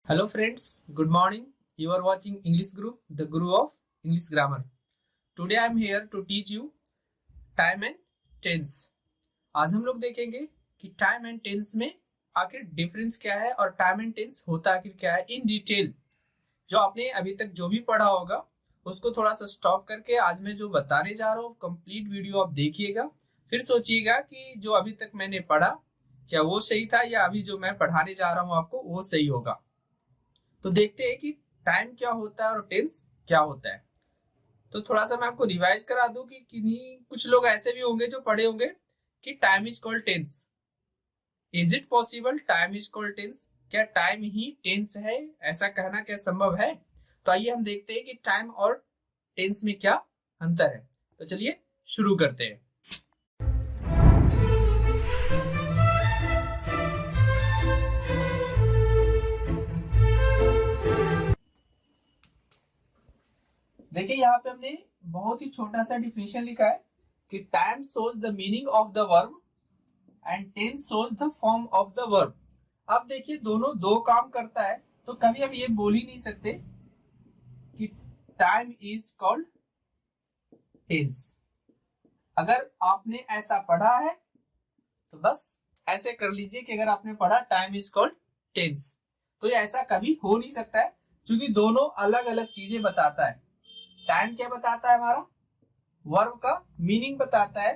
Hello friends, good morning. You are watching English Group, the Guru of English Grammar. Today I am here to teach you time and tense. आज हम लोग देखेंगे कि time and tense में आखिर difference क्या है और टाइम एंड टेंस होता आखिर क्या है इन डिटेल। जो आपने अभी तक जो भी पढ़ा होगा उसको थोड़ा सा स्टॉप करके आज मैं जो बताने जा रहा हूँ कंप्लीट वीडियो आप देखिएगा, फिर सोचिएगा कि जो अभी तक मैंने पढ़ा क्या वो सही था या अभी जो मैं पढ़ाने जा रहा हूँ आपको वो सही होगा। तो देखते हैं कि टाइम क्या होता है और टेंस क्या होता है। तो थोड़ा सा मैं आपको रिवाइज करा दूं कि किन्हीं कुछ लोग ऐसे भी होंगे जो पढ़े होंगे कि time is called tense. Is it possible time is called tense? क्या टाइम ही टेंस है? ऐसा कहना क्या संभव है? तो आइए हम देखते हैं कि टाइम और टेंस में क्या अंतर है। तो चलिए शुरू करते हैं। देखिए यहाँ पे हमने बहुत ही छोटा सा डिफिनेशन लिखा है कि time shows the meaning of the verb and tense shows the form of the verb. अब देखिए दोनों दो काम करता है, तो कभी हम ये बोल ही नहीं सकते कि टाइम इज कॉल्ड टेंस। अगर आपने ऐसा पढ़ा है तो बस ऐसे कर लीजिए कि अगर आपने पढ़ा टाइम इज कॉल्ड टेंस, तो ये ऐसा कभी हो नहीं सकता है क्योंकि दोनों अलग अलग चीजें बताता है। टाइम क्या बताता है? हमारा वर्ब का मीनिंग बताता है,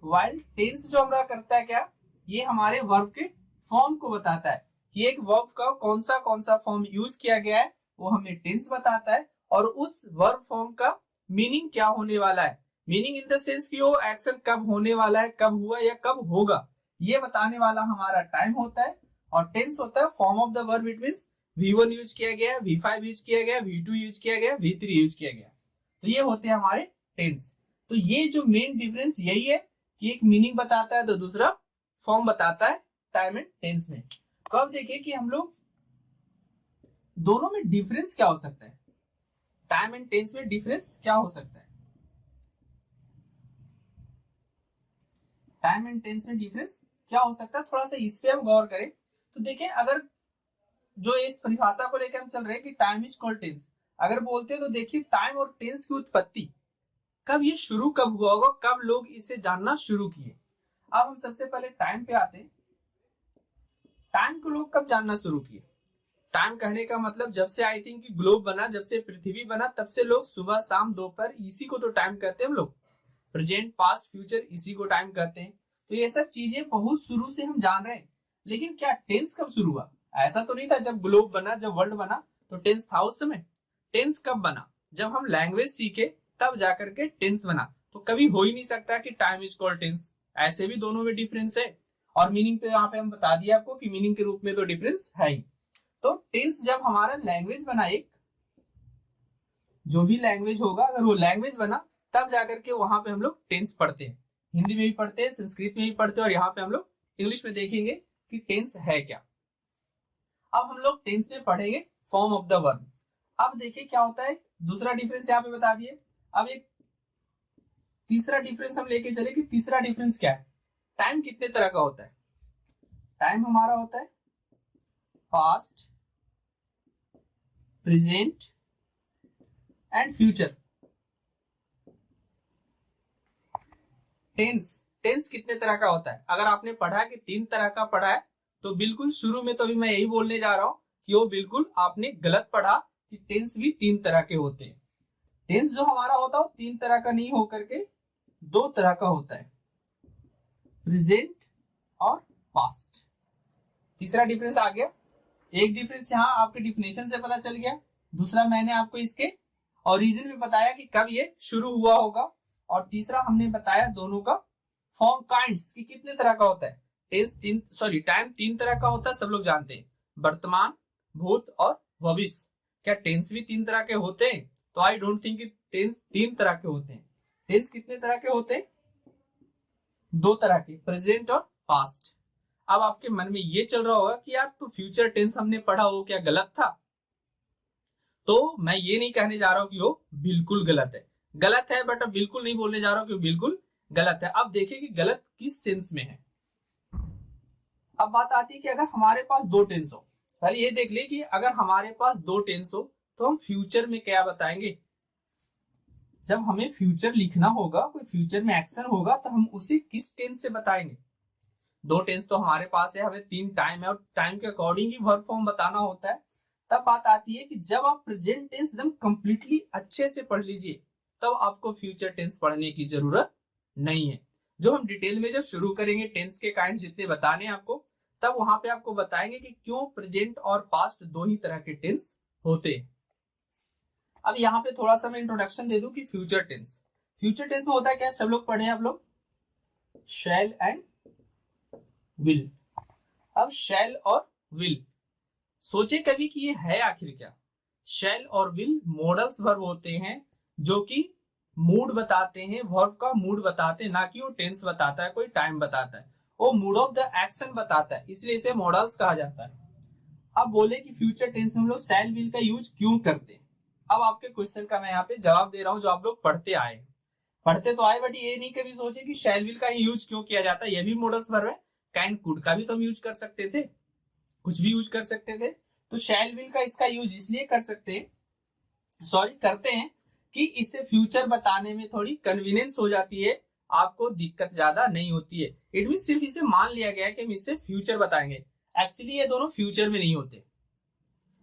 वाइल टेंस जो हमारा करता है क्या, ये हमारे वर्ब के फॉर्म को बताता है कि एक वर्ब का कौन सा फॉर्म यूज किया गया है, वो हमें टेंस बताता है। और उस वर्ब फॉर्म का मीनिंग क्या होने वाला है, मीनिंग इन द सेंस कि वो एक्शन कब होने वाला है, कब हुआ या कब होगा, ये बताने वाला हमारा टाइम होता है। और टेंस होता है form of the verb. It means V1 use किया गया, V5 यूज किया गया, V2 यूज किया गया, V3 यूज किया गया, तो ये होते हैं हमारे टेंस। तो ये जो मेन डिफरेंस यही है कि एक मीनिंग बताता है तो दूसरा फॉर्म बताता है टाइम एंड टेंस में। तो अब देखिए कि हम लोग दोनों में डिफरेंस क्या हो सकता है, टाइम एंड टेंस में डिफरेंस क्या हो सकता है। टाइम एंड टेंस में डिफरेंस क्या हो सकता है, थोड़ा सा इस पे हम गौर करें। तो देखिए अगर जो इस परिभाषा को लेकर हम चल रहे हैं कि टाइम इज कॉल्ड टेंस, अगर बोलते हैं तो देखिए टाइम और टेंस की उत्पत्ति कब, ये शुरू कब हुआ होगा, कब लोग इसे जानना शुरू किए। अब हम सबसे पहले टाइम पे आते हैं। टाइम को लोग कब जानना शुरू किए? टाइम कहने का मतलब जब से आई थिंक कि ग्लोब बना, जब से पृथ्वी बना, तब से लोग सुबह शाम दोपहर इसी को तो टाइम कहते हैं हम लोग। प्रेजेंट पास्ट फ्यूचर इसी को टाइम कहते हैं। तो ये सब चीजें बहुत शुरू से हम जान रहे हैं। लेकिन क्या टेंस कब शुरू हुआ? ऐसा तो नहीं था जब ग्लोब बना, जब वर्ल्ड बना तो टेंस था उस समय। टेंस कब बना? जब हम लैंग्वेज सीखे तब जाकर के टेंस बना। तो कभी हो ही नहीं सकता कि टाइम इज कॉल्ड टेंस। ऐसे भी दोनों में डिफरेंस है। और मीनिंग पे यहाँ पे हम बता दिया आपको कि मीनिंग के रूप में तो डिफरेंस है ही। तो टेंस जब हमारा लैंग्वेज बना, एक जो भी लैंग्वेज होगा अगर वो लैंग्वेज बना तब जाकर के वहां पे हम लोग टेंस पढ़ते हैं। हिंदी में भी पढ़ते हैं, संस्कृत में भी पढ़ते हैं, और यहाँ पे हम लोग इंग्लिश में देखेंगे कि टेंस है क्या। अब हम लोग टेंस में पढ़ेंगे फॉर्म ऑफ द वर्ब। अब देखिए क्या होता है, दूसरा डिफरेंस यहाँ पे बता दिए। अब एक तीसरा डिफरेंस हम लेके चले कि तीसरा डिफरेंस क्या है। टाइम कितने तरह का होता है? टाइम हमारा होता है past, present and future. Tense कितने तरह का होता है? अगर आपने पढ़ा कि 3 तरह का पढ़ा है तो बिल्कुल शुरू में तो अभी मैं यही बोलने जा रहा हूं कि वो बिल्कुल आपने गलत पढ़ा कि टेंस भी 3 तरह के होते हैं। टेंस जो हमारा होता है वो 3 तरह का नहीं होकर के 2 तरह का होता है, प्रेजेंट और पास्ट। तीसरा डिफरेंस आ गया। एक डिफरेंस यहाँ आपके डिफिनेशन से पता चल गया, दूसरा मैंने आपको इसके ओरिजिन में बताया कि कब ये शुरू हुआ होगा, और तीसरा हमने बताया दोनों का फॉर्म काइंड्स कि कितने तरह का होता है। टाइम 3 तरह का होता है, सब लोग जानते हैं, वर्तमान, भूत और भविष्य। क्या टेंस भी 3 तरह के होते हैं? तो आई डोंट थिंक टेंस 3 तरह के होते हैं। टेंस कितने तरह के होते हैं? 2 तरह के, प्रेजेंट और पास्ट। अब आपके मन में ये चल रहा होगा कि यार तो फ्यूचर टेंस हमने पढ़ा, वो क्या गलत था? तो मैं ये नहीं कहने जा रहा हूं कि वो बिल्कुल गलत है, गलत है, बट अब बिल्कुल नहीं बोलने जा रहा हूं कि बिल्कुल गलत है। अब देखिए कि गलत किस सेंस में है। अब बात आती है कि अगर हमारे पास 2 टेंस हो, पहले ये देख ले कि अगर हमारे पास दो टेंस हो तो हम फ्यूचर में क्या बताएंगे। जब हमें फ्यूचर लिखना होगा, कोई फ्यूचर में एक्शन होगा, तो हम उसे किस टेंस से बताएंगे। दो टेंस तो हमारे पास है, हमें 3 टाइम है और टाइम के अकॉर्डिंग ही वर्ब फॉर्म बताना होता है। तब बात आती है कि जब आप प्रेजेंट टेंस एकदम कंप्लीटली अच्छे से पढ़ लीजिए तब आपको फ्यूचर टेंस पढ़ने की जरूरत नहीं है। जो हम डिटेल में जब शुरू करेंगे टेंस के काइंड जितने बताने आपको, तब वहां पे आपको बताएंगे कि क्यों प्रेजेंट और पास्ट दो ही तरह के टेंस होते हैं। अब यहाँ पे थोड़ा सा मैं इंट्रोडक्शन दे दूं कि फ्यूचर टेंस में होता है क्या, सब लोग पढ़े आप लोग, शैल एंड विल। अब शैल और विल सोचे कभी कि ये है आखिर क्या। शैल और विल मॉडल्स वर्ब होते हैं जो कि मूड बताते हैं, वर्ब का मूड बताते हैं, ना कि वो टेंस बताता है, कोई टाइम बताता है, वो मूड ऑफ द एक्शन बताता है, इसलिए इसे मॉडल्स कहा जाता है। अब बोले कि फ्यूचर टेंस में हम लोग शैल विल का यूज क्यों करते हैं। अब आपके क्वेश्चन का मैं यहाँ पे जवाब दे रहा हूँ जो आप लोग पढ़ते तो आए, बट ये नहीं कभी सोचे कि शैल विल का ही यूज क्यों किया जाता है। ये भी मॉडल्स वर्ब है। कैन कुड का भी तो हम यूज कर सकते थे, कुछ भी यूज कर सकते थे। तो शैल विल का इसका यूज इसलिए करते हैं कि इससे फ्यूचर बताने में थोड़ी कन्वीनियंस हो जाती है, आपको दिक्कत ज्यादा नहीं होती है। इट मीन सिर्फ इसे मान लिया गया है कि हम इससे फ्यूचर बताएंगे, एक्चुअली ये दोनों फ्यूचर में नहीं होते।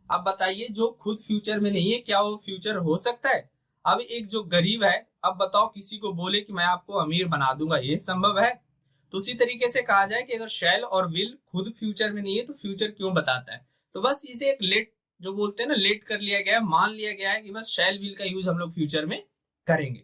अब बताइए जो खुद फ्यूचर में नहीं है क्या वो फ्यूचर हो सकता है। अब एक जो गरीब है, अब बताओ किसी को बोले कि मैं आपको अमीर बना दूंगा, ये संभव है। तो उसी तरीके से कहा जाए कि अगर शैल और विल खुद फ्यूचर में नहीं है तो फ्यूचर क्यों बताता है। तो बस इसे एक लेट जो बोलते हैं ना, लेट कर लिया गया, मान लिया गया है कि बस शैल विल का यूज हम लोग फ्यूचर में करेंगे।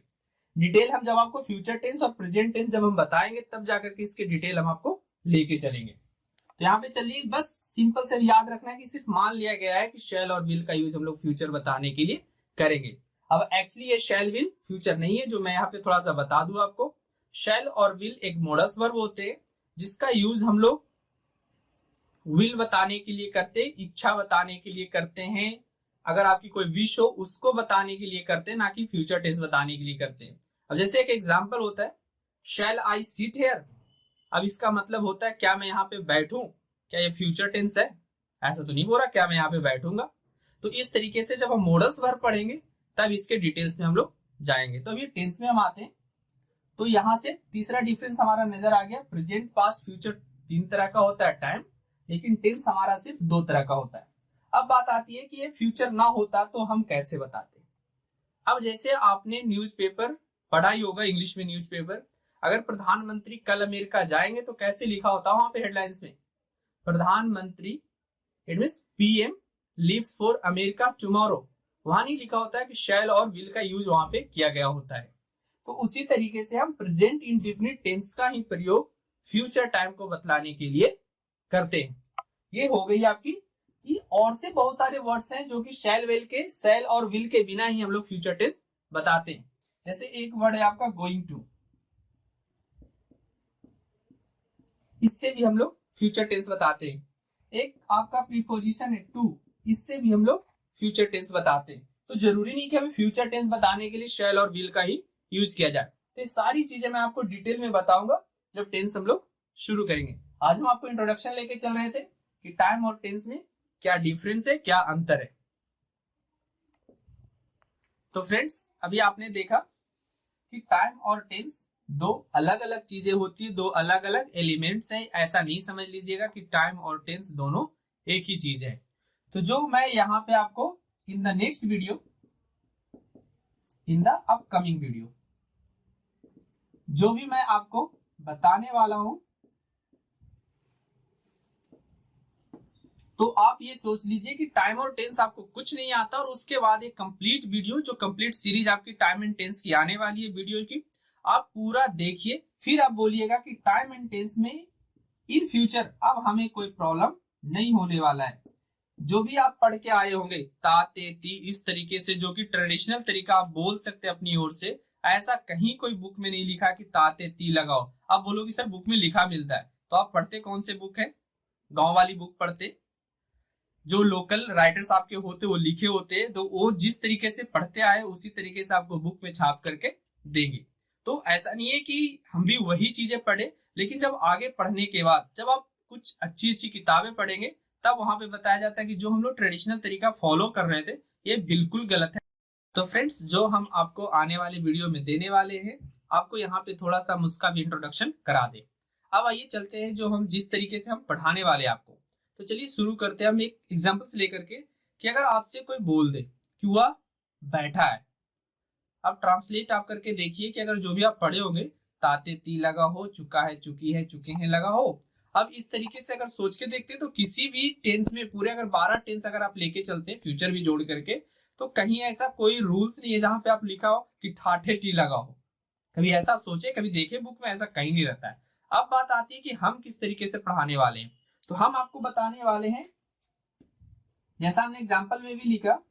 डिटेल हम जब आपको फ्यूचर टेंस और प्रेजेंट टेंस जब हम बताएंगे तब जाकर के इसके डिटेल हम आपको लेके चलेंगे। तो यहाँ पे चलिए बस सिंपल से याद रखना है कि सिर्फ मान लिया गया है कि शैल और विल का यूज हम लोग फ्यूचर बताने के लिए करेंगे। अब एक्चुअली ये शैल विल फ्यूचर नहीं है, जो मैं यहाँ पे थोड़ा सा बता दूं आपको। शैल और विल एक मॉडल्स वर्ब होते हैं जिसका यूज हम लोग विल बताने के लिए करते हैं, इच्छा बताने के लिए करते हैं, अगर आपकी कोई विश हो उसको बताने के लिए करते हैं, ना कि फ्यूचर टेंस बताने के लिए करते हैं। अब जैसे एक एग्जांपल होता है शैल आई सिट हियर। अब इसका मतलब होता है क्या मैं यहाँ पे बैठूं, क्या ये फ्यूचर टेंस है, ऐसा तो नहीं बोल रहा क्या मैं यहाँ पे बैठूंगा। तो इस तरीके से जब हम मॉडल्स वर्ब पढ़ेंगे तब इसके डिटेल्स में हम लोग जाएंगे। तो अभी टेंस में हम आते हैं, तो यहाँ से तीसरा डिफरेंस हमारा नजर आ गया। प्रेजेंट पास्ट फ्यूचर 3 तरह का होता है टाइम, लेकिन टेंस हमारा सिर्फ 2 तरह का होता है। अब बात आती है कि ये फ्यूचर ना होता तो हम कैसे बताते। अब जैसे आपने न्यूज़पेपर पढ़ा ही होगा, इंग्लिश में न्यूज़पेपर, अगर प्रधानमंत्री कल अमेरिका जाएंगे तो कैसे लिखा होता है वहां पे हेडलाइंस में, प्रधानमंत्री it means PM leaves for America tomorrow. वहां नहीं लिखा होता है कि शैल और विल का यूज वहां पे किया गया होता है। तो उसी तरीके से हम प्रेजेंट इंडेफिनिट टेंस का ही प्रयोग फ्यूचर टाइम को बतलाने के लिए करते हैं। ये हो गई आपकी कि और से बहुत सारे वर्ड्स हैं जो कि शैल और विल के बिना ही हम लोग फ्यूचर टेंस बताते हैं। जैसे एक वर्ड है आपका गोइंग टू, इससे भी हम लोग फ्यूचर टेंस बताते हैं। एक आपका प्रीपोजिशन है टू, इससे भी हम लोग फ्यूचर टेंस बताते हैं। तो जरूरी नहीं कि हमें फ्यूचर टेंस बताने के लिए शैल और विल का ही यूज किया जाए। तो ये सारी चीजें मैं आपको डिटेल में बताऊंगा जब टेंस हम लोग शुरू करेंगे। आज हम आपको इंट्रोडक्शन लेके चल रहे थे कि टाइम और टेंस में क्या डिफरेंस है, क्या अंतर है। तो फ्रेंड्स अभी आपने देखा कि टाइम और टेंस दो अलग अलग चीजें होती है, दो अलग अलग एलिमेंट्स हैं। ऐसा नहीं समझ लीजिएगा कि टाइम और टेंस दोनों एक ही चीज है। तो जो मैं यहाँ पे आपको in the next video, in the upcoming video, जो भी मैं आपको बताने वाला हूं, तो आप ये सोच लीजिए कि टाइम और टेंस आपको कुछ नहीं आता, और उसके बाद एक कंप्लीट वीडियो, जो कंप्लीट सीरीज आपकी टाइम एंड टेंस की आने वाली है वीडियो की, आप पूरा देखिए। फिर आप बोलिएगा कि टाइम एंड टेंस में इन फ्यूचर अब हमें कोई प्रॉब्लम नहीं होने वाला है। जो भी आप पढ़ के आए होंगे ता ते ती, इस तरीके से जो कि ट्रेडिशनल तरीका आप बोल सकते हैं अपनी ओर से, ऐसा कहीं कोई बुक में नहीं लिखा कि ता ते ती लगाओ। आप बोलोगे सर बुक में लिखा मिलता है, तो आप पढ़ते कौन से बुक है, गांव वाली बुक पढ़ते, जो लोकल राइटर्स आपके होते वो लिखे होते हैं, तो वो जिस तरीके से पढ़ते आए उसी तरीके से आपको बुक में छाप करके देंगे। तो ऐसा नहीं है कि हम भी वही चीजें पढ़े, लेकिन जब आगे पढ़ने के बाद जब आप कुछ अच्छी अच्छी किताबें पढ़ेंगे तब वहां पे बताया जाता है कि जो हम लोग ट्रेडिशनल तरीका फॉलो कर रहे थे ये बिल्कुल गलत है। तो फ्रेंड्स, जो हम आपको आने वाले वीडियो में देने वाले हैं, आपको यहाँ पे थोड़ा सा उसका भी इंट्रोडक्शन करा दे। अब आइए चलते हैं जो हम जिस तरीके से हम पढ़ाने वाले हैं आपको। तो चलिए शुरू करते हैं हम एक एग्जाम्पल से लेकर के कि अगर आपसे कोई बोल दे कि वह बैठा है, अब ट्रांसलेट आप करके देखिए कि अगर जो भी आप पढ़े होंगे, ताते ती लगा हो, चुका है चुकी है चुके हैं लगा हो। अब इस तरीके से अगर सोच के देखते हैं तो किसी भी टेंस में पूरे अगर 12 टेंस अगर आप लेके चलते हैं फ्यूचर भी जोड़ करके, तो कहीं ऐसा कोई रूल्स नहीं है जहां पे आप लिखा हो कि ठाठे टी लगा हो। कभी ऐसा आप सोचे, कभी देखे बुक में, ऐसा कहीं नहीं रहता है। अब बात आती है कि हम किस तरीके से पढ़ाने वाले हैं। तो हम आपको बताने वाले हैं, जैसा हमने एग्जाम्पल में भी लिखा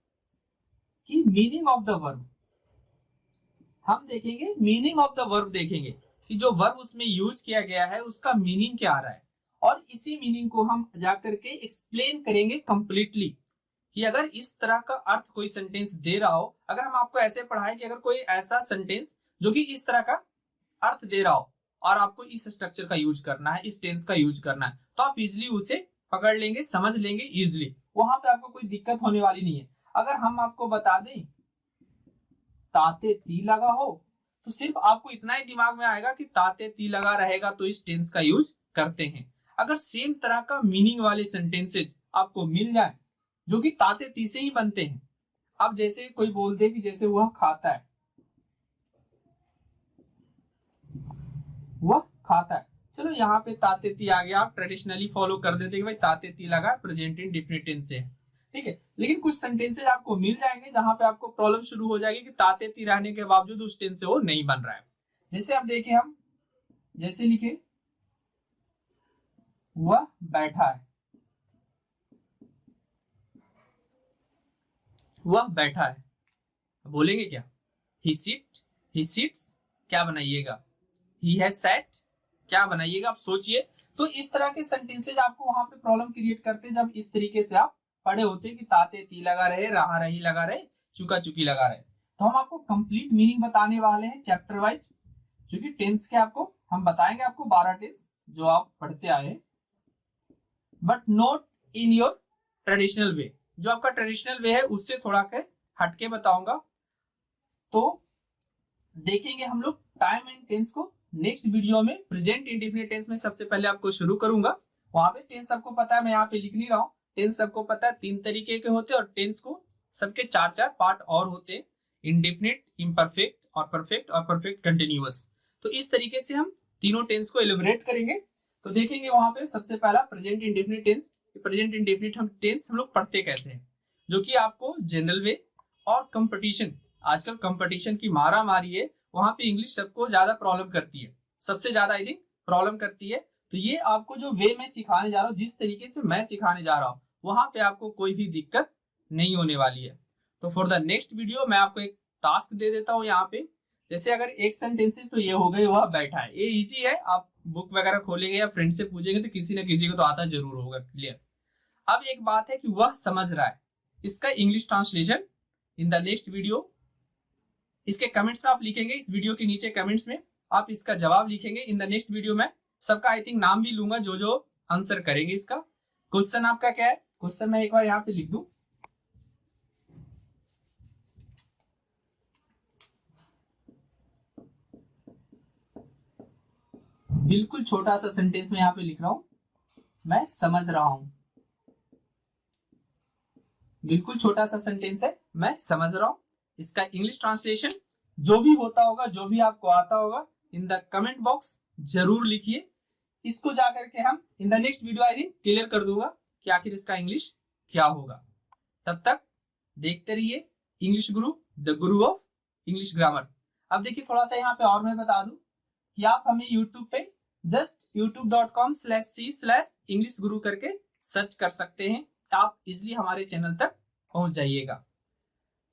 कि मीनिंग ऑफ द वर्ब, हम देखेंगे मीनिंग ऑफ द वर्ब, देखेंगे कि जो वर्ब उसमें यूज किया गया है उसका मीनिंग क्या आ रहा है, और इसी मीनिंग को हम जाकर के एक्सप्लेन करेंगे कंप्लीटली कि अगर इस तरह का अर्थ कोई सेंटेंस दे रहा हो, अगर हम आपको ऐसे पढ़ाएं कि अगर कोई ऐसा सेंटेंस जो कि इस तरह का अर्थ दे रहा हो और आपको इस स्ट्रक्चर का यूज करना है, इस टेंस का यूज करना है, तो आप इजिली उसे पकड़ लेंगे, समझ लेंगे इजिली, वहां पे आपको कोई दिक्कत होने वाली नहीं है। अगर हम आपको बता दें ताते ती लगा हो, तो सिर्फ आपको इतना ही दिमाग में आएगा कि ताते ती लगा रहेगा तो इस टेंस का यूज करते हैं। अगर सेम तरह का मीनिंग वाले सेंटेंसेस आपको मिल जाए जो कि ताते ती से ही बनते हैं, अब जैसे कोई बोल दे कि जैसे वह खाता है, वह खाता है, चलो यहाँ पे ताते ती आ गया, आप ट्रेडिशनली फॉलो कर देते कि भाई ताते ती लगा, प्रेजेंट इंडेफिनिट टेंस से है, ठीक है। लेकिन कुछ सेंटेंसेज आपको मिल जाएंगे जहां पे आपको प्रॉब्लम शुरू हो जाएगी कि ताते ती रहने के बावजूद उस टेंस से वो नहीं बन रहा है। जैसे आप देखें, हम जैसे लिखे वह बैठा है, वह बैठा है, बोलेंगे क्या? ही सिट, ही सिट्स, क्या बनाइएगा? ही हैज सैट, क्या बनाइएगा? आप सोचिए। तो इस तरह के सेंटेंसेज आपको वहां पे प्रॉब्लम क्रिएट करते जब इस तरीके से आप पढ़े होते कि ताते ती लगा रहे, रहा रही लगा रहे, चुका चुकी लगा रहे। तो हम आपको कंप्लीट मीनिंग बताने वाले हैं चैप्टर वाइज, क्योंकि टेंस के आपको हम बताएंगे, आपको 12 टेंस जो आप पढ़ते आए हैं, but not in your traditional way. जो आपका ट्रेडिशनल वे है उससे थोड़ा के हटके बताऊंगा। तो देखेंगे हम लोग टाइम एंड टेंस को नेक्स्ट वीडियो में। प्रेजेंट इंडेफिनिट टेंस में सबसे पहले आपको शुरू करूंगा। वहां पे टेंस सबको पता है, मैं यहाँ पे लिख नहीं रहा हूँ। टेंस सबको पता है 3 तरीके के होते हैं, और टेंस को सबके 4-4 पार्ट और होते हैं, इंडेफिनिट, इम्परफेक्ट और परफेक्ट कंटिन्यूअस। तो इस तरीके से हम तीनों टेंस को एलिब्रेट करेंगे। तो देखेंगे वहां पे सबसे पहला present indefinite tense. Present indefinite हम टेंस हम लोग पढ़ते कैसे हैं, जो कि आपको जनरल वे और कंपटीशन, आजकल कंपटीशन की मारा मारी है, वहां पे इंग्लिश सबको ज्यादा प्रॉब्लम करती है, सबसे ज्यादा आई थिंक प्रॉब्लम करती है। तो ये आपको जो वे में सिखाने जा रहा हूँ, जिस तरीके से मैं सिखाने जा रहा हूँ, वहां पे आपको कोई भी दिक्कत नहीं होने वाली है। तो फॉर द नेक्स्ट वीडियो मैं आपको एक टास्क दे देता हूँ यहाँ पे। जैसे अगर एक सेंटेंसेस तो ये हो गई, वह बैठा है, ये इजी है, आप बुक वगैरह खोलेंगे या फ्रेंड से पूछेंगे तो किसी न किसी को तो आता जरूर होगा, क्लियर। अब एक बात है कि वह समझ रहा है, इसका English translation in the next video, इसके कमेंट्स में आप लिखेंगे, इस वीडियो के नीचे कमेंट्स में आप इसका जवाब लिखेंगे। इन द नेक्स्ट वीडियो में सबका आई थिंक नाम भी लूंगा जो जो आंसर करेंगे इसका। क्वेश्चन आपका क्या है, क्वेश्चन मैं एक बार यहाँ पे लिख दूं, बिल्कुल छोटा सा सेंटेंस में यहाँ पे लिख रहा हूं, मैं समझ रहा हूं, बिल्कुल छोटा सा सेंटेंस है, मैं समझ रहा हूं। इसका इंग्लिश ट्रांसलेशन जो भी होता होगा, जो भी आपको आता होगा, इन द कमेंट बॉक्स जरूर लिखिए। इसको जाकर के हम in the next video I think clear कर दूंगा कि आखिर इसका इंग्लिश क्या होगा। तब तक देखते रहिए English Guru, the Guru of English grammar. अब देखिए थोड़ा सा यहाँ पे और मैं बता दूं कि आप हमें यूट्यूब पे जस्ट youtube.com/c/इंग्लिश गुरु करके सर्च कर सकते हैं, आप इजिली हमारे चैनल तक पहुंच जाइएगा।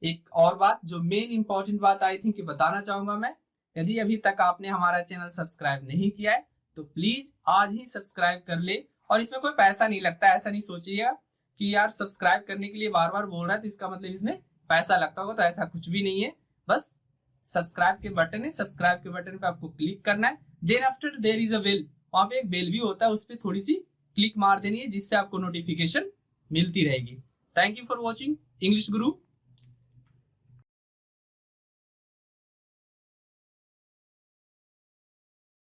एक और बात जो मेन इंपॉर्टेंट बात आई थिंक बताना चाहूंगा मैं, यदि अभी तक आपने हमारा चैनल सब्सक्राइब नहीं किया है तो प्लीज आज ही सब्सक्राइब कर ले। और इसमें कोई पैसा नहीं लगता, ऐसा नहीं सोचिएगा कि यार सब्सक्राइब करने के लिए बार बार बोल रहा है तो इसका मतलब इसमें पैसा लगता होगा, तो ऐसा कुछ भी नहीं है। बस सब्सक्राइब के बटन है, सब्सक्राइब के बटन पे आपको क्लिक करना है, then after there is a bell, वहां पे एक बेल भी होता है, उस पर थोड़ी सी क्लिक मार देनी है, जिससे आपको नोटिफिकेशन मिलती रहेगी। Thank you for watching English Guru.